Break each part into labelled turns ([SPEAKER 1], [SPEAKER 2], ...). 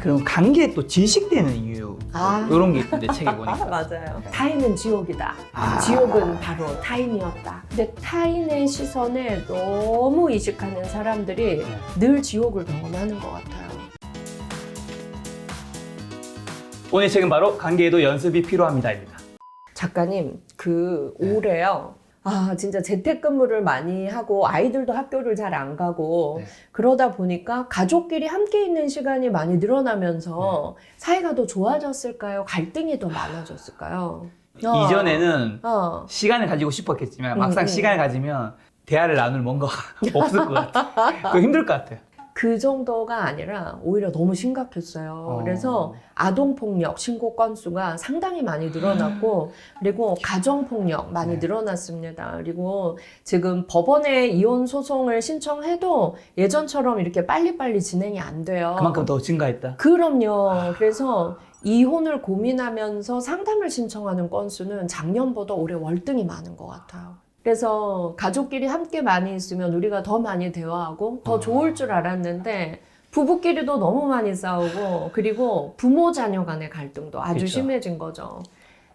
[SPEAKER 1] 그럼 관계에 또 질식되는 이유 이런 게 있던데 책에 보니까.
[SPEAKER 2] 맞아요. 타인은 지옥이다. 지옥은 바로 타인이었다. 근데 타인의 시선에 너무 이식하는 사람들이 늘 지옥을 경험하는 것 같아요.
[SPEAKER 1] 오늘 책은 바로 관계에도 연습이 필요합니다입니다.
[SPEAKER 2] 작가님, 올해요. 진짜 재택근무를 많이 하고 아이들도 학교를 잘 안 가고 그러다 보니까 가족끼리 함께 있는 시간이 많이 늘어나면서 사이가 더 좋아졌을까요? 갈등이 더 많아졌을까요?
[SPEAKER 1] 이전에는 시간을 가지고 싶었겠지만 막상 시간을 가지면 대화를 나눌 뭔가 없을 것 같아요. 그거 힘들 것 같아요.
[SPEAKER 2] 그 정도가 아니라 오히려 너무 심각했어요. 그래서 아동폭력 신고 건수가 상당히 많이 늘어났고 그리고 가정폭력 많이 늘어났습니다. 그리고 지금 법원에 이혼 소송을 신청해도 예전처럼 이렇게 빨리빨리 진행이 안 돼요.
[SPEAKER 1] 그만큼 더 증가했다.
[SPEAKER 2] 그럼요. 그래서 이혼을 고민하면서 상담을 신청하는 건수는 작년보다 올해 월등히 많은 것 같아요. 그래서 가족끼리 함께 많이 있으면 우리가 더 많이 대화하고 더 좋을 줄 알았는데 부부끼리도 너무 많이 싸우고 그리고 부모 자녀 간의 갈등도 아주
[SPEAKER 1] 그렇죠.
[SPEAKER 2] 심해진 거죠.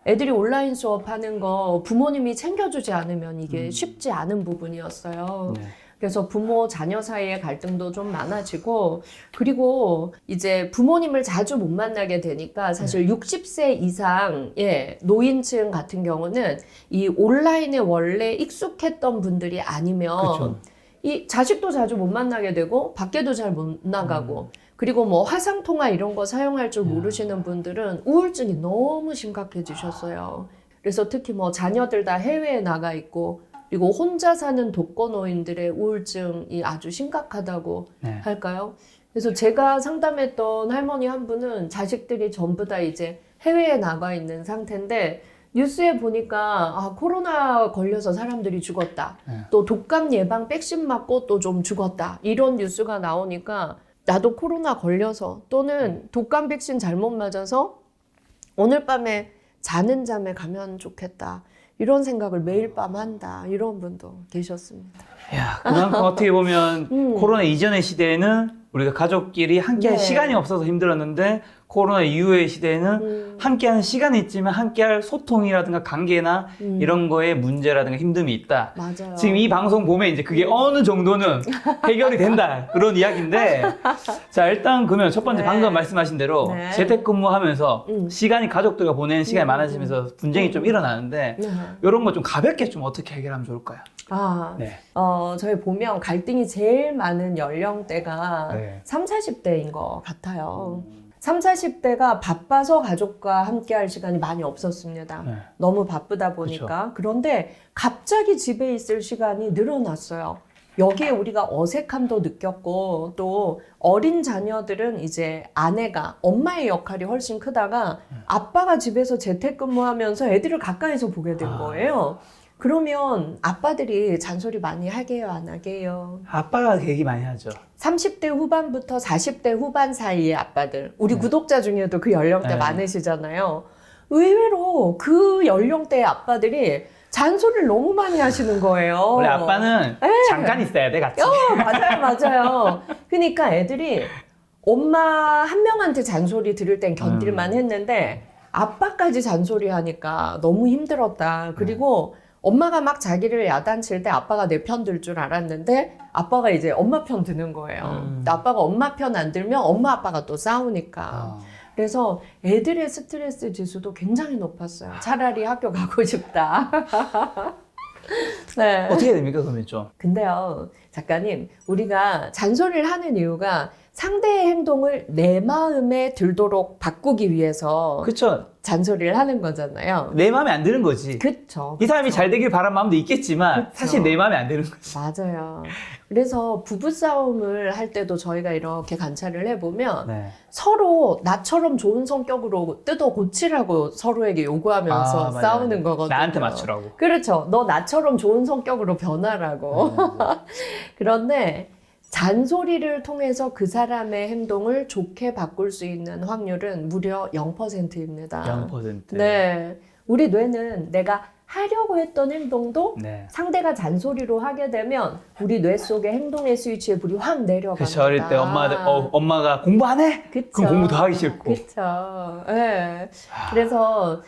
[SPEAKER 2] 애들이 온라인 수업하는 거 부모님이 챙겨주지 않으면 이게 쉽지 않은 부분이었어요. 그래서 부모 자녀 사이의 갈등도 좀 많아지고 그리고 이제 부모님을 자주 못 만나게 되니까 사실 60세 이상의 노인층 같은 경우는 이 온라인에 원래 익숙했던 분들이 아니면
[SPEAKER 1] 그렇죠.
[SPEAKER 2] 이 자식도 자주 못 만나게 되고 밖에도 잘 못 나가고 그리고 뭐 화상통화 이런 거 사용할 줄 모르시는 분들은 우울증이 너무 심각해지셨어요. 그래서 특히 뭐 자녀들 다 해외에 나가 있고 그리고 혼자 사는 독거노인들의 우울증이 아주 심각하다고 할까요? 그래서 제가 상담했던 할머니 한 분은 자식들이 전부 다 이제 해외에 나가 있는 상태인데 뉴스에 보니까 코로나 걸려서 사람들이 죽었다. 또 독감 예방 백신 맞고 또 좀 죽었다. 이런 뉴스가 나오니까 나도 코로나 걸려서 또는 독감 백신 잘못 맞아서 오늘 밤에 자는 잠에 가면 좋겠다. 이런 생각을 매일 밤 한다. 이런 분도 계셨습니다.
[SPEAKER 1] 야, 그만큼 어떻게 보면 코로나 이전의 시대에는 우리가 가족끼리 함께할 시간이 없어서 힘들었는데 코로나 이후의 시대에는 함께하는 시간이 있지만 함께할 소통이라든가 관계나 이런 거에 문제라든가 힘듦이 있다.
[SPEAKER 2] 맞아요.
[SPEAKER 1] 지금 이 방송 보면 이제 그게 어느 정도는 해결이 된다. 그런 이야기인데 자, 일단 그러면 첫 번째 방금 말씀하신 대로 재택근무하면서 시간이 가족들과 보내는 시간이 많아지면서 분쟁이 좀 일어나는데 이런 거 좀 가볍게 좀 어떻게 해결하면 좋을까요?
[SPEAKER 2] 저희 보면 갈등이 제일 많은 연령대가 30, 40대인 것 같아요. 30, 40대가 바빠서 가족과 함께 할 시간이 많이 없었습니다. 너무 바쁘다 보니까. 그런데 갑자기 집에 있을 시간이 늘어났어요. 여기에 우리가 어색함도 느꼈고 또 어린 자녀들은 이제 아내가 엄마의 역할이 훨씬 크다가 아빠가 집에서 재택근무하면서 애들을 가까이서 보게 된 거예요. 그러면 아빠들이 잔소리 많이 하게요, 안 하게요?
[SPEAKER 1] 아빠가 얘기 많이 하죠.
[SPEAKER 2] 30대 후반부터 40대 후반 사이의 아빠들, 우리 구독자 중에도 그 연령대 많으시잖아요. 의외로 그 연령대의 아빠들이 잔소리를 너무 많이 하시는 거예요.
[SPEAKER 1] 원래 아빠는 잠깐 있어야 돼, 같이.
[SPEAKER 2] 맞아요. 그러니까 애들이 엄마 한 명한테 잔소리 들을 땐 견딜만 했는데 아빠까지 잔소리 하니까 너무 힘들었다. 그리고 엄마가 막 자기를 야단칠 때 아빠가 내 편 들 줄 알았는데 아빠가 이제 엄마 편 드는 거예요. 아빠가 엄마 편 안 들면 엄마 아빠가 또 싸우니까. 그래서 애들의 스트레스 지수도 굉장히 높았어요. 차라리 학교 가고 싶다.
[SPEAKER 1] 어떻게 해야 됩니까, 그러면 좀?
[SPEAKER 2] 근데요, 작가님, 우리가 잔소리를 하는 이유가 상대의 행동을 내 마음에 들도록 바꾸기 위해서
[SPEAKER 1] 그쵸.
[SPEAKER 2] 잔소리를 하는 거잖아요.
[SPEAKER 1] 내 마음에 안 드는 거지.
[SPEAKER 2] 그쵸.
[SPEAKER 1] 이 사람이 잘 되길 바란 마음도 있겠지만 사실 내 마음에 안 드는 거지.
[SPEAKER 2] 맞아요. 그래서 부부싸움을 할 때도 저희가 이렇게 관찰을 해보면 서로 나처럼 좋은 성격으로 뜯어 고치라고 서로에게 요구하면서 싸우는 거거든요.
[SPEAKER 1] 나한테 맞추라고.
[SPEAKER 2] 그렇죠. 너 나처럼 좋은 성격으로 변하라고. 그런데 잔소리를 통해서 그 사람의 행동을 좋게 바꿀 수 있는 확률은 무려 0%입니다.
[SPEAKER 1] 0%.
[SPEAKER 2] 네. 우리 뇌는 내가 하려고 했던 행동도
[SPEAKER 1] 네.
[SPEAKER 2] 상대가 잔소리로 하게 되면 우리 뇌 속의 행동의 스위치에 불이 확 내려갑니다.
[SPEAKER 1] 그래서 어릴 때 엄마가 공부 안 해?
[SPEAKER 2] 그쵸.
[SPEAKER 1] 그럼 공부 더 하기 싫고.
[SPEAKER 2] 그렇죠. 네. 그래서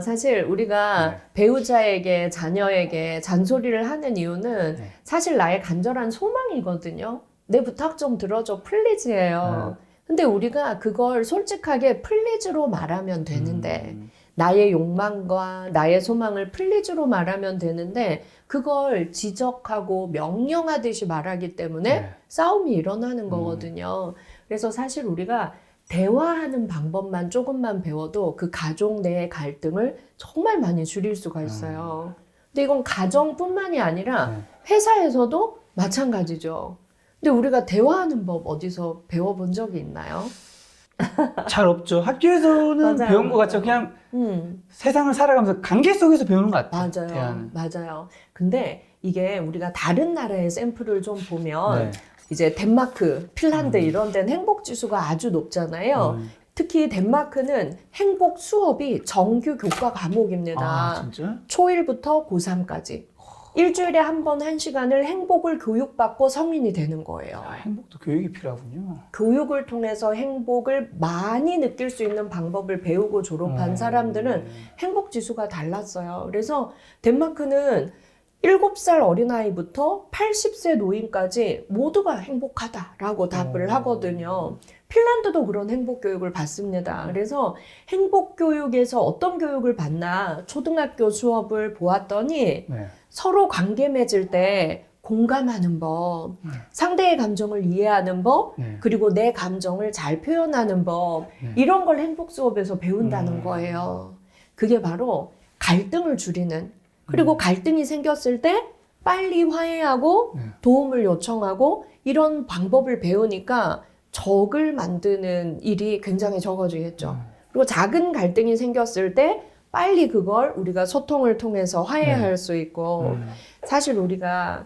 [SPEAKER 2] 사실 우리가
[SPEAKER 1] 네.
[SPEAKER 2] 배우자에게 자녀에게 잔소리를 하는 이유는
[SPEAKER 1] 네.
[SPEAKER 2] 사실 나의 간절한 소망이거든요. 내 부탁 좀 들어줘 플리즈예요. 근데 우리가 그걸 솔직하게 플리즈로 말하면 되는데 나의 욕망과 나의 소망을 플리즈로 말하면 되는데 그걸 지적하고 명령하듯이 말하기 때문에
[SPEAKER 1] 네.
[SPEAKER 2] 싸움이 일어나는 거거든요. 그래서 사실 우리가 대화하는 방법만 조금만 배워도 그 가족 내의 갈등을 정말 많이 줄일 수가 있어요. 근데 이건 가정뿐만이 아니라 회사에서도 마찬가지죠. 근데 우리가 대화하는 법 어디서 배워본 적이 있나요?
[SPEAKER 1] 잘 없죠. 학교에서는
[SPEAKER 2] 맞아요.
[SPEAKER 1] 배운 것 같죠. 그냥 세상을 살아가면서 관계 속에서 배우는 것 같아요.
[SPEAKER 2] 맞아요.
[SPEAKER 1] 대화는.
[SPEAKER 2] 맞아요. 근데 이게 우리가 다른 나라의 샘플을 좀 보면
[SPEAKER 1] 네.
[SPEAKER 2] 이제 덴마크, 핀란드 이런 데는 행복 지수가 아주 높잖아요. 특히 덴마크는 행복 수업이 정규 교과 과목입니다.
[SPEAKER 1] 아, 진짜?
[SPEAKER 2] 초1부터 고3까지. 일주일에 한 번 1시간을 행복을 교육받고 성인이 되는 거예요.
[SPEAKER 1] 아, 행복도 교육이 필요하군요.
[SPEAKER 2] 교육을 통해서 행복을 많이 느낄 수 있는 방법을 배우고 졸업한 사람들은 행복 지수가 달랐어요. 그래서 덴마크는 7살 어린아이부터 80세 노인까지 모두가 행복하다라고 답을 하거든요. 핀란드도 그런 행복 교육을 받습니다. 그래서 행복 교육에서 어떤 교육을 받나 초등학교 수업을 보았더니
[SPEAKER 1] 네.
[SPEAKER 2] 서로 관계 맺을 때 공감하는 법, 상대의 감정을 이해하는 법,
[SPEAKER 1] 네.
[SPEAKER 2] 그리고 내 감정을 잘 표현하는 법, 이런 걸 행복 수업에서 배운다는 거예요. 그게 바로 갈등을 줄이는, 그리고 갈등이 생겼을 때 빨리 화해하고 도움을 요청하고 이런 방법을 배우니까 적을 만드는 일이 굉장히 적어지겠죠. 그리고 작은 갈등이 생겼을 때 빨리 그걸 우리가 소통을 통해서 화해할 수 있고 사실 우리가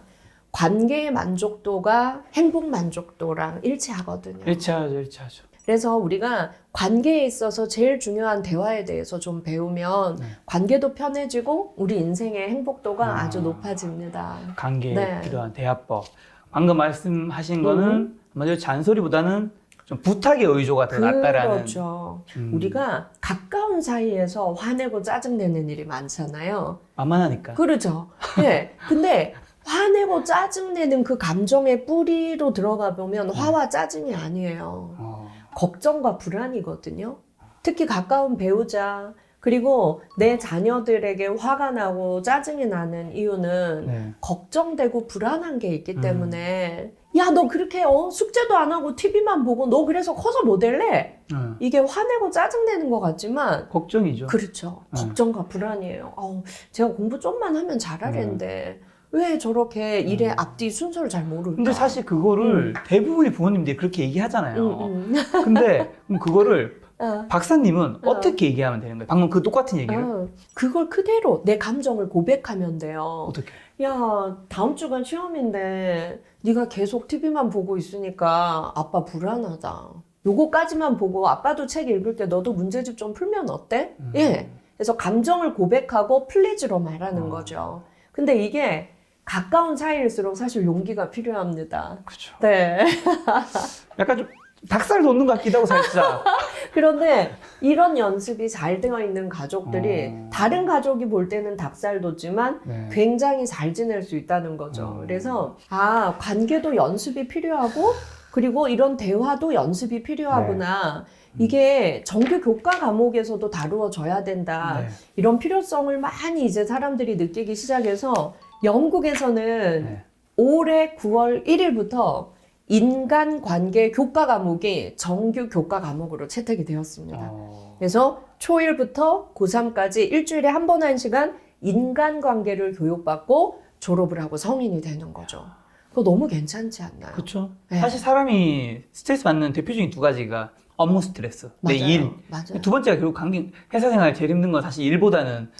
[SPEAKER 2] 관계의 만족도가 행복 만족도랑 일치하거든요.
[SPEAKER 1] 일치하죠.
[SPEAKER 2] 그래서 우리가 관계에 있어서 제일 중요한 대화에 대해서 좀 배우면 관계도 편해지고 우리 인생의 행복도가 아주 높아집니다.
[SPEAKER 1] 관계에
[SPEAKER 2] 네.
[SPEAKER 1] 필요한 대화법. 방금 말씀하신 거는 아마도 잔소리보다는 좀 부탁의 의조가 더 낫다라는.
[SPEAKER 2] 그렇죠. 우리가 가까운 사이에서 화내고 짜증내는 일이 많잖아요.
[SPEAKER 1] 만만하니까.
[SPEAKER 2] 그렇죠. 네. 근데 화내고 짜증내는 그 감정의 뿌리로 들어가 보면 화와 짜증이 아니에요. 걱정과 불안이거든요. 특히 가까운 배우자, 그리고 내 자녀들에게 화가 나고 짜증이 나는 이유는
[SPEAKER 1] 네.
[SPEAKER 2] 걱정되고 불안한 게 있기 때문에 야, 너 그렇게 숙제도 안 하고 TV만 보고 너 그래서 커서 모델래? 이게 화내고 짜증내는 것 같지만
[SPEAKER 1] 걱정이죠.
[SPEAKER 2] 그렇죠. 걱정과 불안이에요. 제가 공부 좀만 하면 잘하는데 왜 저렇게 일의 앞뒤 순서를 잘 모를까?
[SPEAKER 1] 근데 사실 그거를 대부분의 부모님들이 그렇게 얘기하잖아요. 근데 그럼 그거를 박사님은 어떻게 얘기하면 되는 거예요? 방금 그 똑같은 얘기를?
[SPEAKER 2] 그걸 그대로 내 감정을 고백하면 돼요.
[SPEAKER 1] 어떻게?
[SPEAKER 2] 야, 다음 주간 시험인데 네가 계속 TV만 보고 있으니까 아빠 불안하다. 요거까지만 보고 아빠도 책 읽을 때 너도 문제집 좀 풀면 어때? 예. 그래서 감정을 고백하고 플리즈로 말하는 거죠. 근데 이게 가까운 사이일수록 사실 용기가 필요합니다.
[SPEAKER 1] 그렇죠.
[SPEAKER 2] 네.
[SPEAKER 1] 약간 좀 닭살 돋는 것 같기도 하고 살짝.
[SPEAKER 2] 그런데 이런 연습이 잘 되어 있는 가족들이 다른 가족이 볼 때는 닭살 돋지만
[SPEAKER 1] 네.
[SPEAKER 2] 굉장히 잘 지낼 수 있다는 거죠. 그래서 관계도 연습이 필요하고 그리고 이런 대화도 연습이 필요하구나. 이게 정규 교과 과목에서도 다루어져야 된다.
[SPEAKER 1] 네.
[SPEAKER 2] 이런 필요성을 많이 이제 사람들이 느끼기 시작해서 영국에서는 올해 9월 1일부터 인간관계 교과 과목이 정규 교과 과목으로 채택이 되었습니다. 그래서 초1부터 고3까지 일주일에 한 번 1시간 인간관계를 교육받고 졸업을 하고 성인이 되는 거죠. 그거 너무 괜찮지 않나요?
[SPEAKER 1] 그렇죠.
[SPEAKER 2] 네.
[SPEAKER 1] 사실 사람이 스트레스 받는 대표적인 두 가지가 업무 스트레스, 내 일.
[SPEAKER 2] 맞아요.
[SPEAKER 1] 두 번째가 결국 회사 생활 제일 힘든 건 사실 일보다는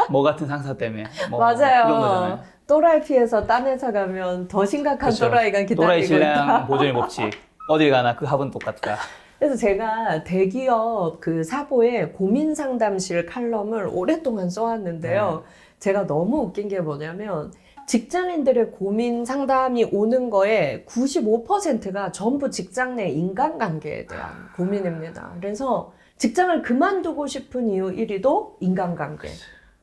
[SPEAKER 1] 뭐 같은 상사 때문에 뭐
[SPEAKER 2] 맞아요.
[SPEAKER 1] 이런 거잖아요.
[SPEAKER 2] 또라이 피해서 딴 회사 가면 더 심각한
[SPEAKER 1] 그렇죠.
[SPEAKER 2] 또라이가 기다리고
[SPEAKER 1] 또라이 신랑
[SPEAKER 2] 있다.
[SPEAKER 1] 보존의 법칙. 어딜 가나 그 합은 똑같다.
[SPEAKER 2] 그래서 제가 대기업 그 사보에 고민 상담실 칼럼을 오랫동안 써왔는데요. 제가 너무 웃긴 게 뭐냐면 직장인들의 고민 상담이 오는 거에 95%가 전부 직장 내 인간관계에 대한 고민입니다. 그래서 직장을 그만두고 싶은 이유 1위도 인간관계.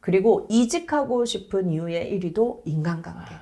[SPEAKER 2] 그리고 이직하고 싶은 이유의 1위도 인간관계.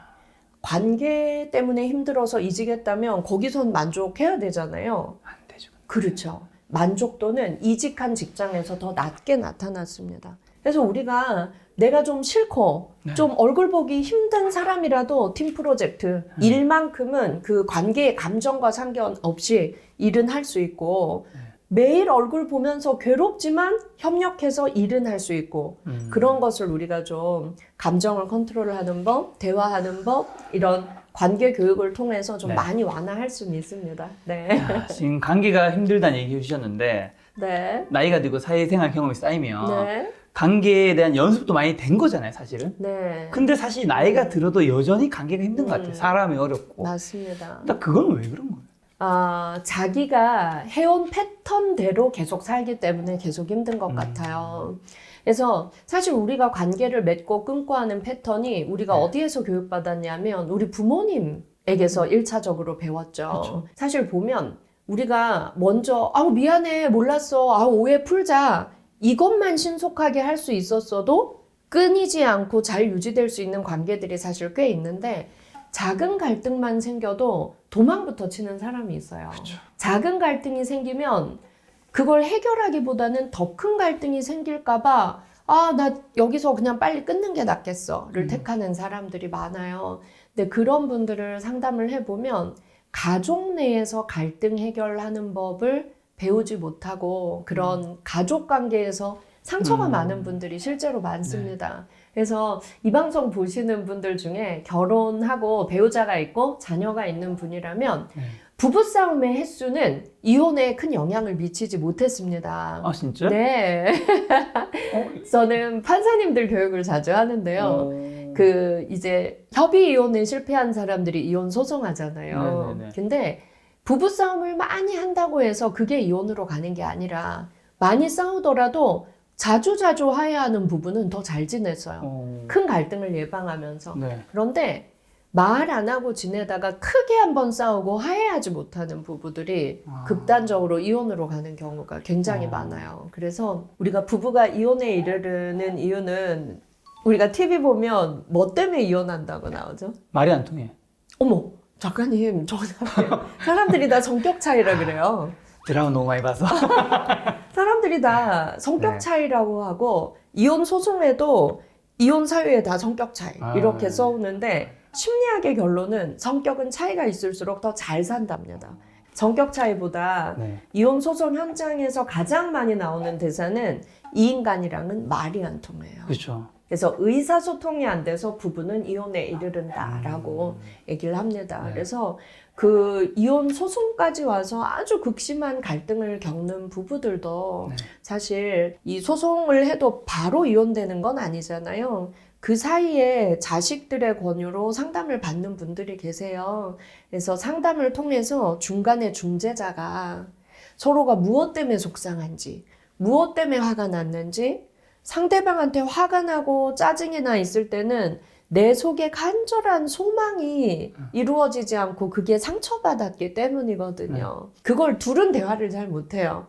[SPEAKER 2] 관계 때문에 힘들어서 이직했다면 거기선 만족해야 되잖아요.
[SPEAKER 1] 안 되죠.
[SPEAKER 2] 그렇죠. 만족도는 이직한 직장에서 더 낮게 나타났습니다. 그래서 우리가 내가 좀 싫고 좀 얼굴 보기 힘든 사람이라도 팀 프로젝트 일만큼은 그 관계의 감정과 상관없이 일은 할 수 있고 매일 얼굴 보면서 괴롭지만 협력해서 일은 할 수 있고 그런 것을 우리가 좀 감정을 컨트롤하는 법, 대화하는 법 이런 관계 교육을 통해서 좀 많이 완화할 수는 있습니다. 네.
[SPEAKER 1] 지금 관계가 힘들다는 얘기 해주셨는데
[SPEAKER 2] 네.
[SPEAKER 1] 나이가 들고 사회생활 경험이 쌓이면
[SPEAKER 2] 네.
[SPEAKER 1] 관계에 대한 연습도 많이 된 거잖아요, 사실은.
[SPEAKER 2] 네.
[SPEAKER 1] 근데 사실 나이가 들어도 여전히 관계가 힘든 것 같아요. 사람이 어렵고.
[SPEAKER 2] 맞습니다.
[SPEAKER 1] 근데 그건 왜 그런 거예요?
[SPEAKER 2] 자기가 해온 패턴대로 계속 살기 때문에 계속 힘든 것 같아요. 그래서 사실 우리가 관계를 맺고 끊고 하는 패턴이 우리가 어디에서 교육받았냐면 우리 부모님에게서 1차적으로 배웠죠.
[SPEAKER 1] 그쵸.
[SPEAKER 2] 사실 보면 우리가 먼저 미안해 몰랐어 오해 풀자 이것만 신속하게 할 수 있었어도 끊이지 않고 잘 유지될 수 있는 관계들이 사실 꽤 있는데 작은 갈등만 생겨도 도망부터 치는 사람이 있어요.
[SPEAKER 1] 그쵸.
[SPEAKER 2] 작은 갈등이 생기면 그걸 해결하기보다는 더 큰 갈등이 생길까봐 나 여기서 그냥 빨리 끊는 게 낫겠어를 택하는 사람들이 많아요. 근데 그런 분들을 상담을 해보면 가족 내에서 갈등 해결하는 법을 배우지 못하고 그런 가족 관계에서 상처가 많은 분들이 실제로 많습니다. 그래서 이 방송 보시는 분들 중에 결혼하고 배우자가 있고 자녀가 있는 분이라면 부부싸움의 횟수는 이혼에 큰 영향을 미치지 못했습니다.
[SPEAKER 1] 아, 진짜?
[SPEAKER 2] 네. 저는 판사님들 교육을 자주 하는데요. 이제 협의 이혼에 실패한 사람들이 이혼 소송하잖아요.
[SPEAKER 1] 네네네.
[SPEAKER 2] 근데 부부싸움을 많이 한다고 해서 그게 이혼으로 가는 게 아니라 많이 싸우더라도 자주자주 화해하는 부부는 더 잘 지냈어요. 큰 갈등을 예방하면서.
[SPEAKER 1] 네.
[SPEAKER 2] 그런데 말 안 하고 지내다가 크게 한번 싸우고 화해하지 못하는 부부들이 극단적으로 이혼으로 가는 경우가 굉장히 많아요. 그래서 우리가 부부가 이혼에 이르는 이유는 우리가 TV 보면 뭐 때문에 이혼한다고 나오죠?
[SPEAKER 1] 말이 안 통해.
[SPEAKER 2] 어머, 작가님, 사람들이 다 성격 차이라 그래요.
[SPEAKER 1] 드라마 너무 많이 봐서.
[SPEAKER 2] 사람들이 다 성격 차이라고 하고 이혼 소송에도 이혼 사유에 다 성격 차이 이렇게 써오는데 심리학의 결론은 성격은 차이가 있을수록 더 잘 산답니다. 성격 차이보다 이혼 소송 현장에서 가장 많이 나오는 대사는 이 인간이랑은 말이 안 통해요.
[SPEAKER 1] 그렇죠.
[SPEAKER 2] 그래서 의사소통이 안 돼서 부부는 이혼에 이르른다라고 얘기를 합니다. 그래서 그 이혼 소송까지 와서 아주 극심한 갈등을 겪는 부부들도 사실 이 소송을 해도 바로 이혼되는 건 아니잖아요. 그 사이에 자식들의 권유로 상담을 받는 분들이 계세요. 그래서 상담을 통해서 중간에 중재자가 서로가 무엇 때문에 속상한지, 무엇 때문에 화가 났는지, 상대방한테 화가 나고 짜증이 나 있을 때는 내 속에 간절한 소망이 이루어지지 않고 그게 상처받았기 때문이거든요. 그걸 둘은 대화를 잘 못해요.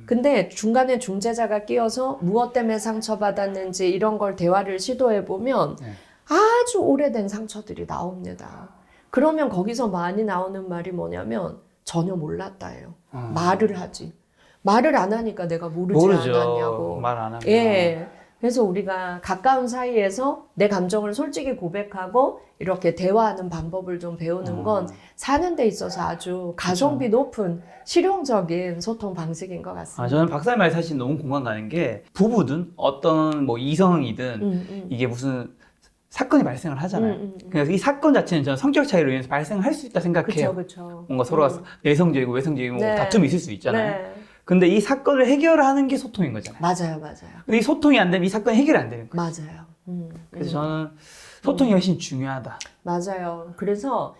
[SPEAKER 2] 근데 중간에 중재자가 끼어서 무엇 때문에 상처받았는지 이런 걸 대화를 시도해보면 아주 오래된 상처들이 나옵니다. 그러면 거기서 많이 나오는 말이 뭐냐면 전혀 몰랐다예요. 말을 하지. 말을 안 하니까 내가 모르지 않았냐고.
[SPEAKER 1] 말 안 하면.
[SPEAKER 2] 예. 그래서 우리가 가까운 사이에서 내 감정을 솔직히 고백하고 이렇게 대화하는 방법을 좀 배우는 건 사는 데 있어서 아주 가성비 높은 실용적인 소통 방식인 것 같습니다.
[SPEAKER 1] 저는 박사님 말 사실 너무 공감 가는 게 부부든 어떤 뭐 이성이든 이게 무슨 사건이 발생을 하잖아요. 그래서 이 사건 자체는 저는 성격 차이로 인해서 발생할 수 있다 생각해요.
[SPEAKER 2] 그렇죠.
[SPEAKER 1] 뭔가 서로가 내성적이고 외성적이고
[SPEAKER 2] 네.
[SPEAKER 1] 다툼이 있을 수 있잖아요.
[SPEAKER 2] 네.
[SPEAKER 1] 근데 이 사건을 해결하는 게 소통인 거잖아요.
[SPEAKER 2] 맞아요.
[SPEAKER 1] 근데 이 소통이 안 되면 이 사건이 해결이 안 되는 거예요.
[SPEAKER 2] 맞아요.
[SPEAKER 1] 그래서 저는 소통이 훨씬 중요하다.
[SPEAKER 2] 맞아요. 그래서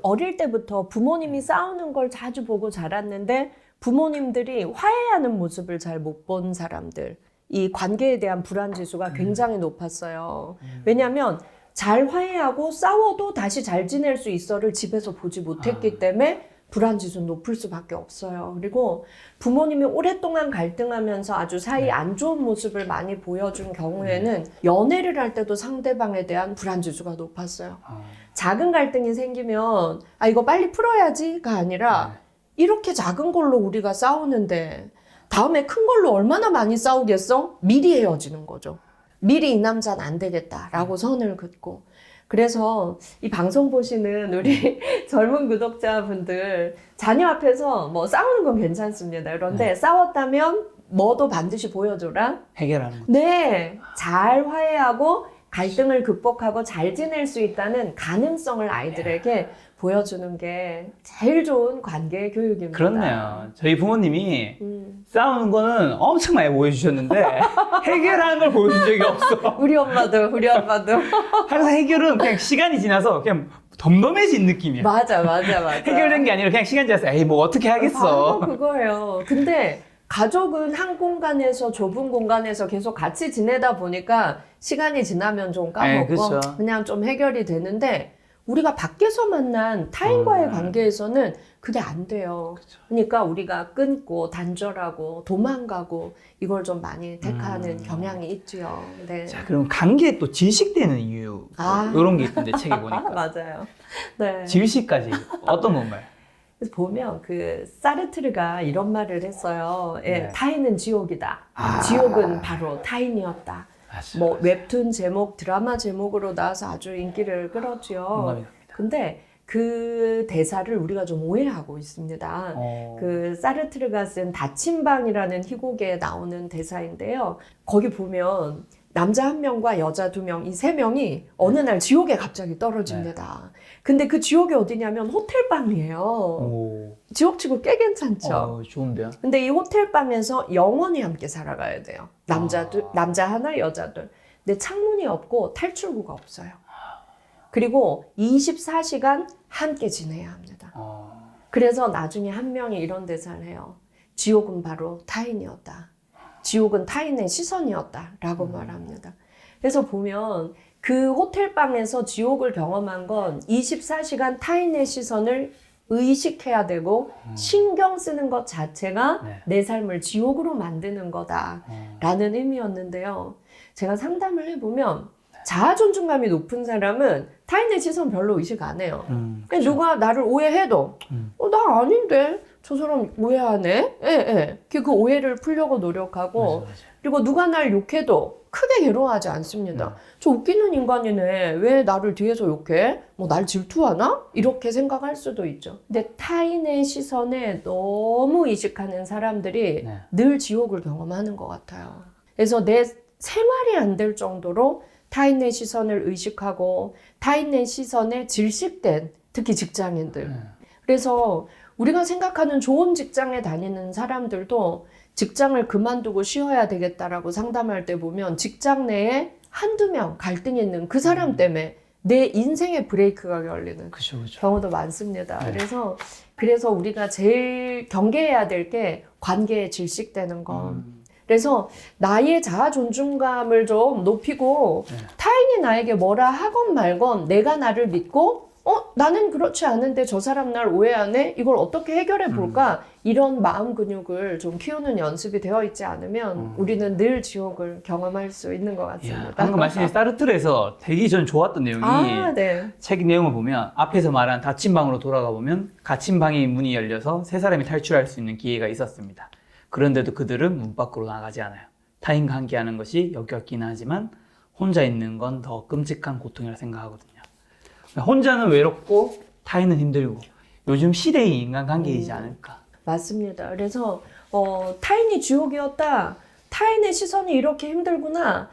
[SPEAKER 2] 어릴 때부터 부모님이 싸우는 걸 자주 보고 자랐는데 부모님들이 화해하는 모습을 잘 못 본 사람들, 이 관계에 대한 불안 지수가 굉장히 높았어요. 왜냐하면 잘 화해하고 싸워도 다시 잘 지낼 수 있어를 집에서 보지 못했기 때문에 불안 지수는 높을 수밖에 없어요. 그리고 부모님이 오랫동안 갈등하면서 아주 사이 안 좋은 모습을 많이 보여준 경우에는 연애를 할 때도 상대방에 대한 불안 지수가 높았어요. 작은 갈등이 생기면 이거 빨리 풀어야지가 아니라 이렇게 작은 걸로 우리가 싸우는데 다음에 큰 걸로 얼마나 많이 싸우겠어? 미리 헤어지는 거죠. 미리 이 남자는 안 되겠다라고 선을 긋고. 그래서 이 방송 보시는 우리 젊은 구독자분들 자녀 앞에서 뭐 싸우는 건 괜찮습니다. 그런데 싸웠다면 뭐도 반드시 보여줘라.
[SPEAKER 1] 해결하는 거.
[SPEAKER 2] 네, 잘 화해하고 갈등을 극복하고 잘 지낼 수 있다는 가능성을 아이들에게 보여주는 게 제일 좋은 관계 교육입니다.
[SPEAKER 1] 그렇네요. 저희 부모님이 싸우는 거는 엄청 많이 보여주셨는데 해결하는 걸 보여준 적이 없어.
[SPEAKER 2] 우리 엄마도.
[SPEAKER 1] 항상 해결은 그냥 시간이 지나서 그냥 덤덤해진 느낌이야.
[SPEAKER 2] 맞아.
[SPEAKER 1] 해결된 게 아니라 그냥 시간 지나서 에이 뭐 어떻게 하겠어.
[SPEAKER 2] 바로 그거예요. 근데 가족은 한 공간에서 좁은 공간에서 계속 같이 지내다 보니까 시간이 지나면 좀 까먹고
[SPEAKER 1] 그쵸.
[SPEAKER 2] 그냥 좀 해결이 되는데 우리가 밖에서 만난 타인과의 관계에서는 그게 안 돼요. 그러니까 우리가 끊고 단절하고 도망가고 이걸 좀 많이 택하는 경향이 있죠. 네.
[SPEAKER 1] 자, 그럼 관계에 또 질식되는 이유 이런 게 있던데 책에 보니까.
[SPEAKER 2] 맞아요. 네.
[SPEAKER 1] 질식까지 어떤 건가요?
[SPEAKER 2] 그래서 보면 그 사르트르가 이런 말을 했어요.
[SPEAKER 1] 네.
[SPEAKER 2] 타인은 지옥이다. 지옥은 바로 타인이었다.
[SPEAKER 1] 맞습니다.
[SPEAKER 2] 뭐 웹툰 제목, 드라마 제목으로 나와서 아주 인기를 끌었죠.
[SPEAKER 1] 공감이 갑니다.
[SPEAKER 2] 근데 그 대사를 우리가 좀 오해하고 있습니다. 그 사르트르가 쓴 닫힌 방이라는 희곡에 나오는 대사인데요. 거기 보면 남자 한 명과 여자 두 명, 이 세 명이 어느 날 지옥에 갑자기 떨어집니다. 근데 그 지옥이 어디냐면 호텔방이에요. 지옥치고 꽤 괜찮죠.
[SPEAKER 1] 좋은데요?
[SPEAKER 2] 근데 이 호텔방에서 영원히 함께 살아가야 돼요. 남자 하나, 여자 둘. 근데 창문이 없고 탈출구가 없어요. 그리고 24시간 함께 지내야 합니다. 그래서 나중에 한 명이 이런 대사를 해요. 지옥은 바로 타인이었다. 지옥은 타인의 시선이었다. 라고 말합니다. 그래서 보면 그 호텔방에서 지옥을 경험한 건 24시간 타인의 시선을 의식해야 되고 신경 쓰는 것 자체가 내 삶을 지옥으로 만드는 거다라는 의미였는데요. 제가 상담을 해보면 자아 존중감이 높은 사람은 타인의 시선 별로 의식 안 해요. 그냥 누가 나를 오해해도 나 아닌데 저 사람 오해하네? 그 오해를 풀려고 노력하고
[SPEAKER 1] 맞아.
[SPEAKER 2] 그리고 누가 날 욕해도 크게 괴로워하지 않습니다. 저 웃기는 인간이네. 왜 나를 뒤에서 욕해? 뭐 날 질투하나? 이렇게 생각할 수도 있죠. 근데 타인의 시선에 너무 의식하는 사람들이 늘 지옥을 경험하는 것 같아요. 그래서 내 생활이 안 될 정도로 타인의 시선을 의식하고 타인의 시선에 질식된 특히 직장인들. 그래서 우리가 생각하는 좋은 직장에 다니는 사람들도 직장을 그만두고 쉬어야 되겠다라고 상담할 때 보면 직장 내에 한두 명 갈등이 있는 그 사람 때문에 내 인생의 브레이크가 걸리는
[SPEAKER 1] 그쵸.
[SPEAKER 2] 경우도 많습니다. 그래서 우리가 제일 경계해야 될 게 관계에 질식되는 것. 그래서 나의 자아 존중감을 좀 높이고 타인이 나에게 뭐라 하건 말건 내가 나를 믿고 나는 그렇지 않은데 저 사람 날 오해하네? 이걸 어떻게 해결해 볼까? 이런 마음 근육을 좀 키우는 연습이 되어 있지 않으면 우리는 늘 지옥을 경험할 수 있는 것 같습니다.
[SPEAKER 1] 방금 말씀하신 사르트르에서 되게 전 좋았던 내용이 책 내용을 보면 앞에서 말한 닫힌 방으로 돌아가 보면 갇힌 방의 문이 열려서 세 사람이 탈출할 수 있는 기회가 있었습니다. 그런데도 그들은 문 밖으로 나가지 않아요. 타인과 함께하는 것이 역겹긴 하지만 혼자 있는 건 더 끔찍한 고통이라 생각하거든요. 혼자는 외롭고 타인은 힘들고 요즘 시대의 인간관계이지 않을까.
[SPEAKER 2] 맞습니다. 그래서 타인이 지옥이었다. 타인의 시선이 이렇게 힘들구나.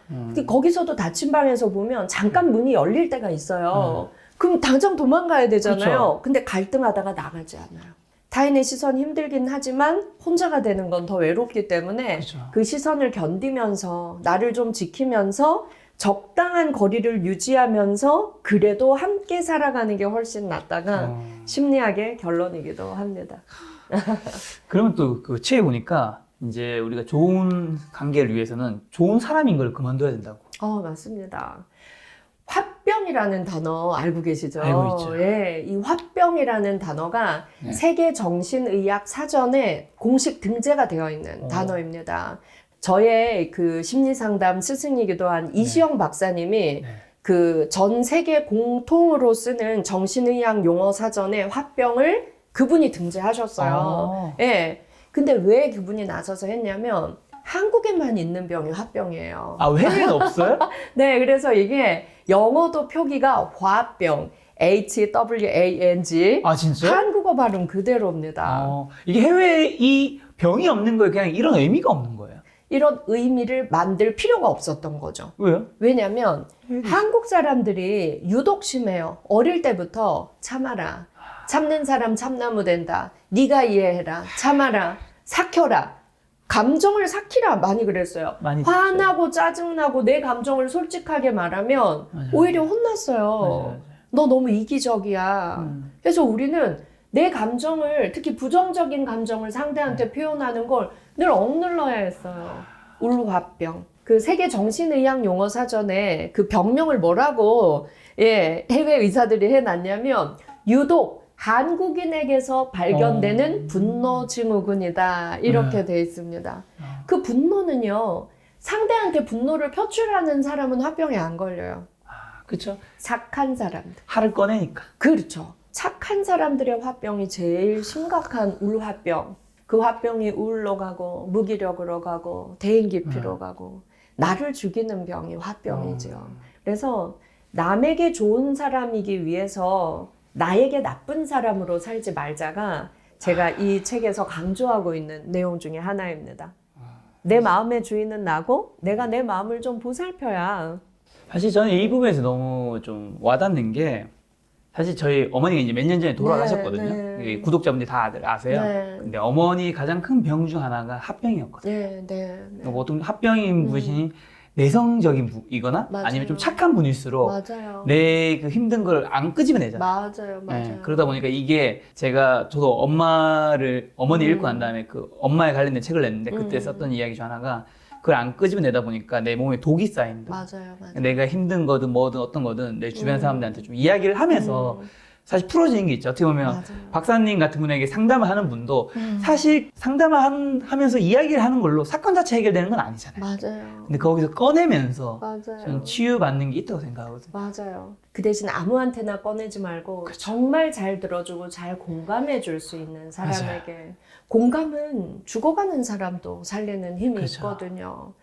[SPEAKER 2] 거기서도 닫힌 방에서 보면 잠깐 문이 열릴 때가 있어요. 그럼 당장 도망가야 되잖아요. 근데 갈등하다가 나가지 않아요. 타인의 시선이 힘들긴 하지만 혼자가 되는 건 더 외롭기 때문에 그 시선을 견디면서 나를 좀 지키면서 적당한 거리를 유지하면서 그래도 함께 살아가는 게 훨씬 낫다가 심리학의 결론이기도 합니다.
[SPEAKER 1] 그러면 또 그 책에 보니까 이제 우리가 좋은 관계를 위해서는 좋은 사람인 걸 그만둬야 된다고.
[SPEAKER 2] 맞습니다. 화병이라는 단어 알고 계시죠?
[SPEAKER 1] 알고 있죠.
[SPEAKER 2] 예, 이 화병이라는 단어가
[SPEAKER 1] 네.
[SPEAKER 2] 세계 정신의학 사전에 공식 등재가 되어 있는 단어입니다. 저의 그 심리상담 스승이기도 한 이시영 박사님이
[SPEAKER 1] 네.
[SPEAKER 2] 그 전 세계 공통으로 쓰는 정신의학 용어 사전에 화병을 그분이 등재하셨어요. 예. 근데 왜 그분이 나서서 했냐면 한국에만 있는 병이 화병이에요.
[SPEAKER 1] 아, 해외는 없어요?
[SPEAKER 2] 네, 그래서 이게 영어도 표기가 화병, HWANG.
[SPEAKER 1] 아, 진짜요?
[SPEAKER 2] 한국어 발음 그대로입니다.
[SPEAKER 1] 이게 해외에 이 병이 없는 거예요? 그냥 이런 의미가 없는 거예요?
[SPEAKER 2] 이런 의미를 만들 필요가 없었던 거죠.
[SPEAKER 1] 왜요?
[SPEAKER 2] 왜냐면 한국 사람들이 유독 심해요. 어릴 때부터 참아라. 참는 사람 참나무 된다. 네가 이해해라. 참아라. 삭혀라. 감정을 삭히라 많이 그랬어요.
[SPEAKER 1] 많이
[SPEAKER 2] 화나고 짜증나고 내 감정을 솔직하게 말하면
[SPEAKER 1] 맞아요.
[SPEAKER 2] 오히려 혼났어요.
[SPEAKER 1] 맞아요.
[SPEAKER 2] 너 너무 이기적이야. 그래서 우리는 내 감정을, 특히 부정적인 감정을 상대한테 표현하는 걸 늘 억눌러야 했어요. 울화병. 그 세계 정신의학 용어 사전에 그 병명을 뭐라고 해외 의사들이 해놨냐면 유독 한국인에게서 발견되는 분노 증후군이다. 이렇게 돼 있습니다. 그 분노는요. 상대한테 분노를 표출하는 사람은 화병에 안 걸려요.
[SPEAKER 1] 그렇죠.
[SPEAKER 2] 착한 사람들.
[SPEAKER 1] 화를 꺼내니까.
[SPEAKER 2] 그렇죠. 착한 사람들의 화병이 제일 심각한 울화병. 그 화병이 우울로 가고 무기력으로 가고 대인기피로 가고 나를 죽이는 병이 화병이죠. 그래서 남에게 좋은 사람이기 위해서 나에게 나쁜 사람으로 살지 말자가 제가 이 책에서 강조하고 있는 내용 중에 하나입니다. 내 마음의 주인은 나고 내가 내 마음을 좀 보살펴야.
[SPEAKER 1] 사실 저는 이 부분에서 너무 좀 와닿는 게 사실 저희 어머니가 이제 몇 년 전에 돌아가셨거든요.
[SPEAKER 2] 네.
[SPEAKER 1] 구독자분들이 다들 아세요.
[SPEAKER 2] 네.
[SPEAKER 1] 근데 어머니 가장 큰 병 중 하나가 합병이었거든요.
[SPEAKER 2] 네.
[SPEAKER 1] 보통 합병인 분이 내성적인 분이거나
[SPEAKER 2] 맞아요.
[SPEAKER 1] 아니면 좀 착한 분일수록
[SPEAKER 2] 맞아요.
[SPEAKER 1] 내 그 힘든 걸 안 끄집어내잖아요.
[SPEAKER 2] 맞아요.
[SPEAKER 1] 네, 그러다 보니까 이게 저도 어머니 읽고 난 다음에 그 엄마에 관련된 책을 냈는데 그때 썼던 이야기 중 하나가 그걸 안 끄집어내다 보니까 내 몸에 독이 쌓인다.
[SPEAKER 2] 맞아요.
[SPEAKER 1] 내가 힘든 거든 뭐든 어떤 거든 내 주변 사람들한테 좀 이야기를 하면서 사실 풀어지는 게 있죠. 어떻게 보면
[SPEAKER 2] 맞아요.
[SPEAKER 1] 박사님 같은 분에게 상담을 하는 분도 사실 상담을 하면서 이야기를 하는 걸로 사건 자체 해결되는 건 아니잖아요.
[SPEAKER 2] 맞아요.
[SPEAKER 1] 근데 거기서 꺼내면서
[SPEAKER 2] 맞아요.
[SPEAKER 1] 저는 치유받는 게 있다고 생각하거든요.
[SPEAKER 2] 맞아요. 그 대신 아무한테나 꺼내지 말고 정말 잘 들어주고 잘 공감해 줄 수 있는 사람에게. 공감은 죽어가는 사람도 살리는 힘이
[SPEAKER 1] 그렇죠.
[SPEAKER 2] 있거든요.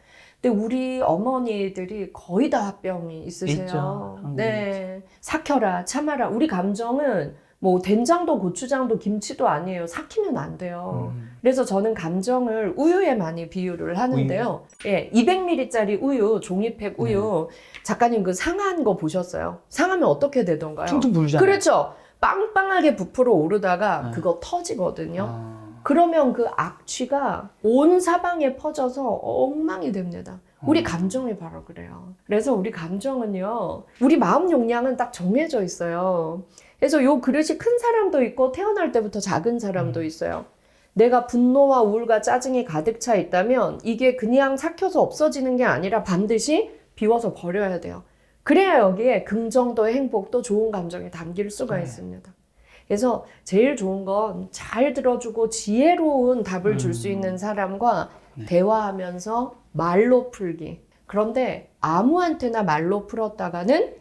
[SPEAKER 2] 근데 우리 어머니들이 거의 다 화병이 있으세요.
[SPEAKER 1] 있죠.
[SPEAKER 2] 네. 삭혀라, 참아라. 우리 감정은 뭐 된장도 고추장도 김치도 아니에요. 삭히면 안 돼요. 그래서 저는 감정을 우유에 많이 비유를 하는데요. 200ml짜리 우유, 종이팩 우유. 작가님 그 상한 거 보셨어요? 상하면 어떻게 되던가요?
[SPEAKER 1] 퉁퉁 불잖아요.
[SPEAKER 2] 그렇죠. 빵빵하게 부풀어 오르다가 그거 터지거든요. 그러면 그 악취가 온 사방에 퍼져서 엉망이 됩니다. 우리 감정이 바로 그래요. 그래서 우리 감정은요, 우리 마음 용량은 딱 정해져 있어요. 그래서 요 그릇이 큰 사람도 있고 태어날 때부터 작은 사람도 있어요. 내가 분노와 우울과 짜증이 가득 차 있다면 이게 그냥 삭혀서 없어지는 게 아니라 반드시 비워서 버려야 돼요. 그래야 여기에 긍정도 행복도 좋은 감정이 담길 수가 있습니다. 그래서 제일 좋은 건 잘 들어주고 지혜로운 답을 줄 수 있는 사람과 대화하면서 말로 풀기. 그런데 아무한테나 말로 풀었다가는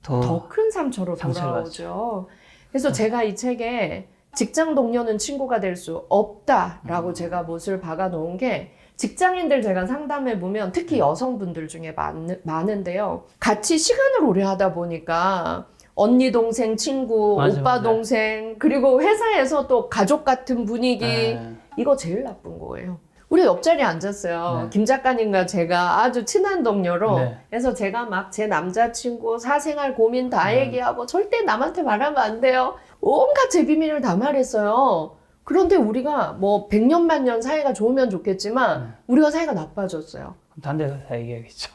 [SPEAKER 2] 더 큰 상처로 돌아오죠. 그래서 제가 이 책에 직장 동료는 친구가 될 수 없다라고 제가 못을 박아 놓은 게 직장인들 제가 상담해 보면 특히 여성분들 중에 많은데요. 같이 시간을 오래 하다 보니까 언니 동생 친구 오빠 동생 그리고 회사에서 또 가족 같은 분위기 이거 제일 나쁜 거예요. 우리 옆자리에 앉았어요. 김 작가님과 제가 아주 친한 동료로 그래서 제가 막 제 남자친구 사생활 고민 다 얘기하고 절대 남한테 말하면 안 돼요. 온갖 제 비밀을 다 말했어요. 그런데 우리가 뭐 100년 만년 사이가 좋으면 좋겠지만 우리가 사이가 나빠졌어요.
[SPEAKER 1] 딴 데서 다 얘기하겠죠.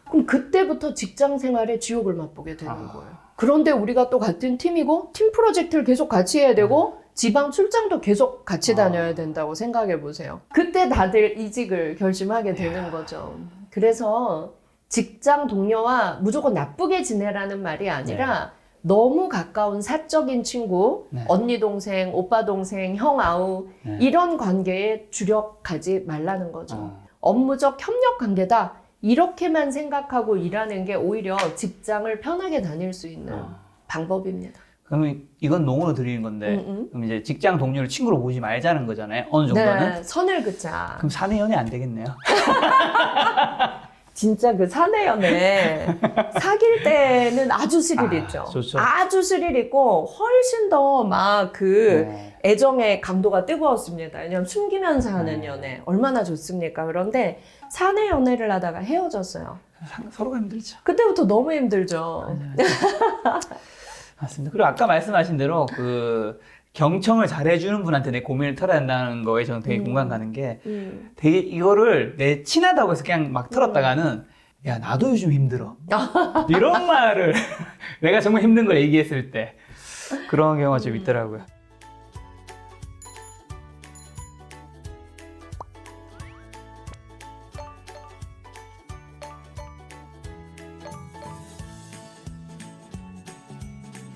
[SPEAKER 2] 그럼 그때부터 직장 생활의 지옥을 맛보게 되는 거예요. 그런데 우리가 또 같은 팀이고 팀 프로젝트를 계속 같이 해야 되고 지방 출장도 계속 같이 다녀야 된다고 생각해 보세요. 그때 다들 이직을 결심하게 되는 거죠. 그래서 직장 동료와 무조건 나쁘게 지내라는 말이 아니라 너무 가까운 사적인 친구, 언니 동생, 오빠 동생, 형 아우 이런 관계에 주력하지 말라는 거죠. 업무적 협력 관계다. 이렇게만 생각하고 일하는 게 오히려 직장을 편하게 다닐 수 있는 방법입니다.
[SPEAKER 1] 그러면 이건 농으로 드리는 건데 그럼 이제 직장 동료를 친구로 보지 말자는 거잖아요. 어느 정도는.
[SPEAKER 2] 네, 선을 긋자.
[SPEAKER 1] 그럼 사내 연애 안 되겠네요.
[SPEAKER 2] 진짜 그 사내 연애 사귈 때는 아주 스릴 있죠.
[SPEAKER 1] 좋죠.
[SPEAKER 2] 아주 스릴 있고 훨씬 더 막 그 애정의 강도가 뜨거웠습니다. 왜냐면 숨기면서 하는 연애 얼마나 좋습니까? 그런데 사내 연애를 하다가 헤어졌어요.
[SPEAKER 1] 서로가 힘들죠.
[SPEAKER 2] 그때부터 너무 힘들죠.
[SPEAKER 1] 맞습니다. 그리고 아까 말씀하신 대로 그 경청을 잘해주는 분한테 내 고민을 털어야 한다는 거에 저는 되게 공감 가는 게 되게 이거를 내 친하다고 해서 그냥 막 털었다가는 야 나도 요즘 힘들어 이런 말을 내가 정말 힘든 걸 얘기했을 때 그런 경우가 좀 있더라고요.